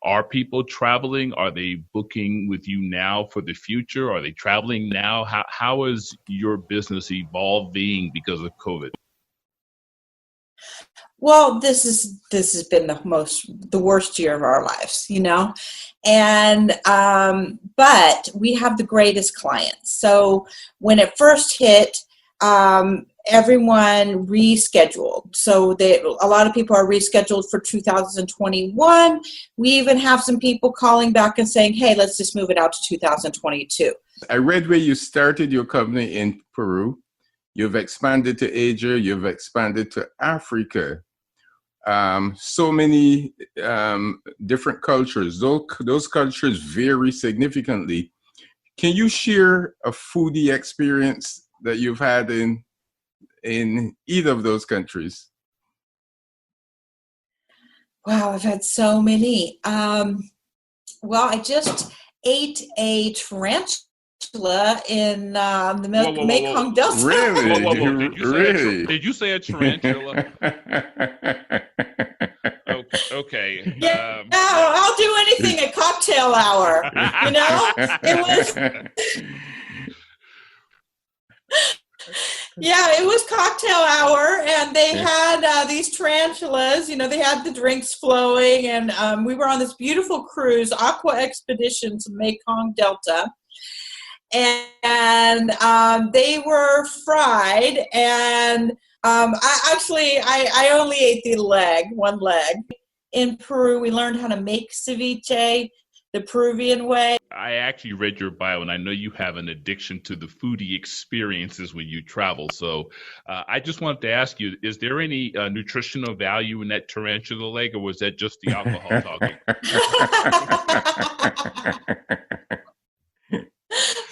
Are people traveling? Are they booking with you now for the future? Are they traveling now? How is your business evolving because of COVID? Well, this has been the worst year of our lives, and but we have the greatest clients. So when it first hit, everyone rescheduled. So a lot of people are rescheduled for 2021. We even have some people calling back and saying, "Hey, let's just move it out to 2022." I read where you started your company in Peru. You've expanded to Asia. You've expanded to Africa. So many different cultures. Those cultures vary significantly. Can you share a foodie experience that you've had in either of those countries? Wow, I've had so many. Well, I just ate a tarantula in the Mekong Delta. Really? Did you say a tarantula? Okay. Yeah, I'll do anything at cocktail hour. It was cocktail hour, and they had these tarantulas. They had the drinks flowing, and we were on this beautiful cruise, Aqua Expedition to Mekong Delta, and they were fried. And I only ate one leg. In Peru, we learned how to make ceviche the Peruvian way. I actually read your bio, and I know you have an addiction to the foodie experiences when you travel. So I just wanted to ask you, is there any nutritional value in that tarantula leg, or was that just the alcohol talking?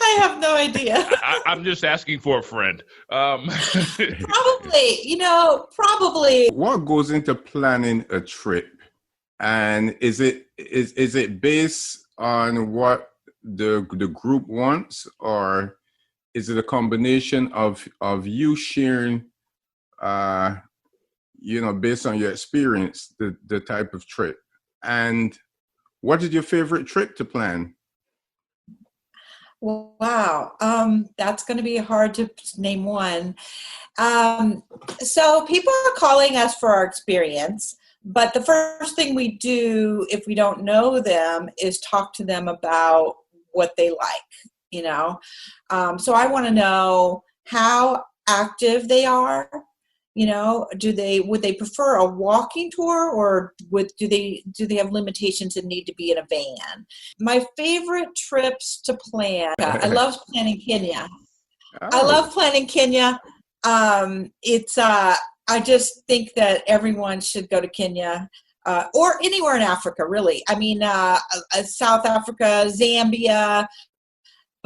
I have no idea. I'm just asking for a friend. Probably. What goes into planning a trip? And is it based on what the group wants, or is it a combination of you sharing, based on your experience, the type of trip? And what is your favorite trip to plan? Wow, that's going to be hard to name one. So people are calling us for our experience. But the first thing we do if we don't know them is talk to them about what they like, So I want to know how active they are. Would they prefer a walking tour, or do they have limitations and need to be in a van? My favorite trips to plan. I love planning Kenya. Oh. I love planning Kenya. I just think that everyone should go to Kenya, or anywhere in Africa, really. I mean, South Africa, Zambia,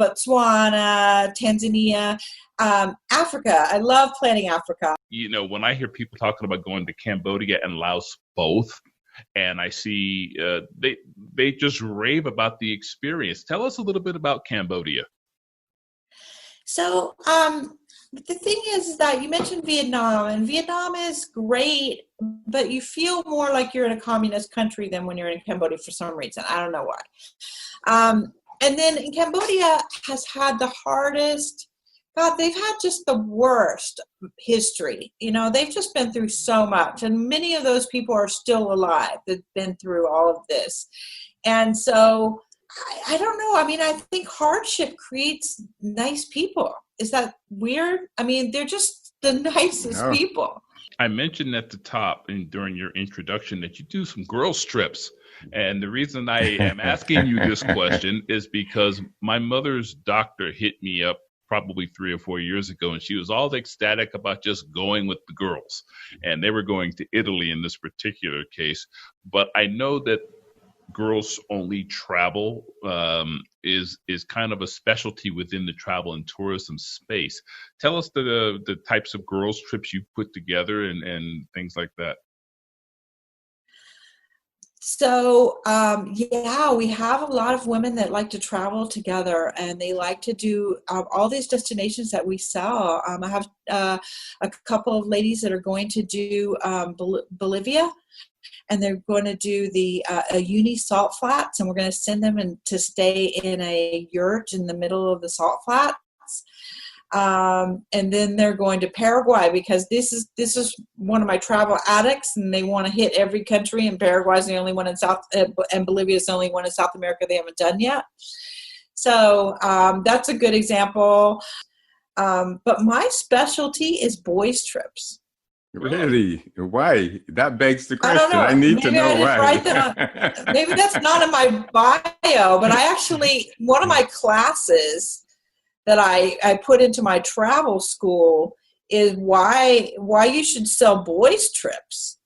Botswana, Tanzania, Africa. I love planning Africa. When I hear people talking about going to Cambodia and Laos both, and I see they just rave about the experience. Tell us a little bit about Cambodia. So, the thing is that you mentioned Vietnam, and Vietnam is great, but you feel more like you're in a communist country than when you're in Cambodia for some reason. I don't know why. And then in Cambodia has had the hardest, they've had just the worst history. They've just been through so much, and many of those people are still alive that've been through all of this. And so I don't know. I mean, I think hardship creates nice people. Is that weird? I mean, they're just the nicest people. I mentioned at the top and during your introduction that you do some girls trips. And the reason I am asking you this question is because my mother's doctor hit me up probably 3 or 4 years ago, and she was all ecstatic about just going with the girls. And they were going to Italy in this particular case. But I know that girls only travel is kind of a specialty within the travel and tourism space. Tell us the types of girls trips you put together and things like that. So, yeah, we have a lot of women that like to travel together, and they like to do all these destinations that we sell. I have a couple of ladies that are going to do Bolivia, and they're going to do the Uni salt flats, and we're going to send them to stay in a yurt in the middle of the salt flats. And then they're going to Paraguay, because this is one of my travel addicts, and they want to hit every country, and Paraguay is the only one in South, and Bolivia is the only one in South America they haven't done yet. So that's a good example. But my specialty is boys trips. Really? Why? That begs the I don't question. know. I need Maybe to know I why. just write that on, maybe that's not in my bio, but I actually, one of my classes that I put into my travel school is why you should sell boys trips.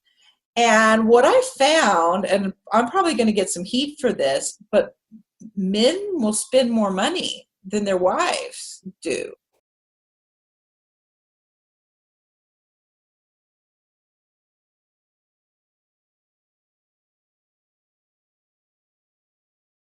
And what I found, and I'm probably going to get some heat for this, but men will spend more money than their wives do.